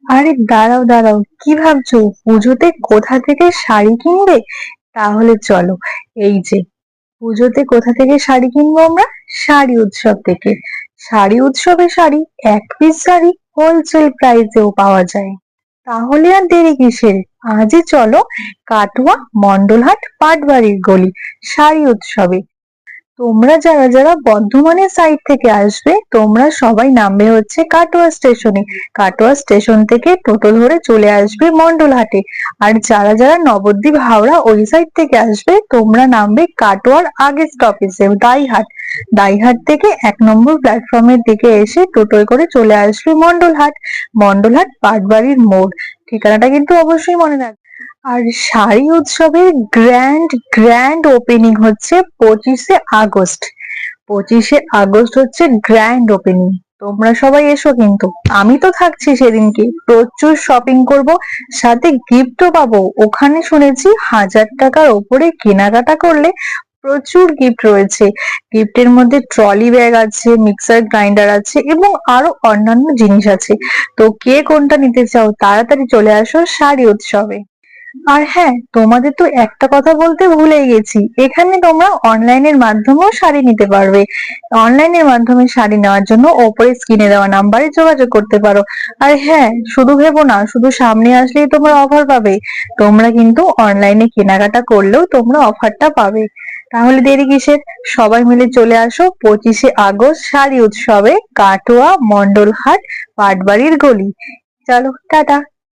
আরে দাঁড়াও দাঁড়াও, কি ভাবছো পুজোতে কোথা থেকে শাড়ি কিনবে? তাহলে চলো, এই যে পুজোতে কোথা থেকে শাড়ি কিনবো আমরা? শাড়ি উৎসব থেকে। শাড়ি উৎসবে শাড়ি, এক পিস শাড়ি হোলসেল প্রাইসেও পাওয়া যায়। তাহলে আর দেরি কিসের, আজই চলো কাটোয়া মন্ডলহাট পাটবাড়ির গলি শাড়ি উৎসবে। তোমরা যারা যারা বর্ধমানের সাইড থেকে আসবে তোমরা সবাই নামবে হচ্ছে কাটোয়া স্টেশনে। কাটোয়া স্টেশন থেকে টোটো ধরে চলে আসবে মন্ডলহাটে। আর যারা যারা নবদ্বীপ হাওড়া ওই সাইড থেকে আসবে তোমরা নামবে কাটোয়ার আগের স্টপেজে দাইহাট। দাইহাট থেকে 1 নম্বর প্ল্যাটফর্মের দিকে এসে টোটোয় করে চলে আসবে মন্ডলহাট। মন্ডলহাট পাটবাড়ির মোড়। ঠিকানাটা কিন্তু অবশ্যই মনে রাখবে। আর শাড়ি উৎসবের গ্র্যান্ড গ্র্যান্ড ওপেনিং হচ্ছে 25শে আগস্ট। 25শে আগস্ট হচ্ছে গ্র্যান্ড ওপেনিং। তোমরা সবাই এসো কিন্তু। আমি তো থাকছি সেদিনকে, প্রচুর শপিং করব, সাথে গিফটও পাবো। ওখানে শুনেছি 1000 টাকার ওপরে কেনাকাটা করলে প্রচুর গিফট রয়েছে। গিফটের মধ্যে ট্রলি ব্যাগ আছে, মিক্সার গ্রাইন্ডার আছে এবং আরো অন্যান্য জিনিস আছে। তো কে কোনটা নিতে চাও তাড়াতাড়ি চলে আসো শাড়ি উৎসবে। আর হ্যাঁ, তোমাদের তো একটা কথা বলতে ভুলেই গেছি, এখানে তোমরা অনলাইনের মাধ্যমেও শাড়ি নিতে পারবে। অনলাইনের মাধ্যমে শাড়ি নেওয়ার জন্য ওপরে স্ক্রিনে দেওয়া নাম্বারে যোগাযোগ করতে পারো। আর হ্যাঁ, শুধু ভেবো না শুধু সামনে আসলেই তোমরা অফার পাবে। তোমরা কিন্তু অনলাইনে কেনাকাটা করলেও তোমরা অফারটা পাবে। তাহলে দেরি কিসের, সবাই মিলে চলে আসো 25শে আগস্ট শাড়ি উৎসবে কাটোয়া মন্ডলহাট পাটবাড়ির গলি। চলো টাটা।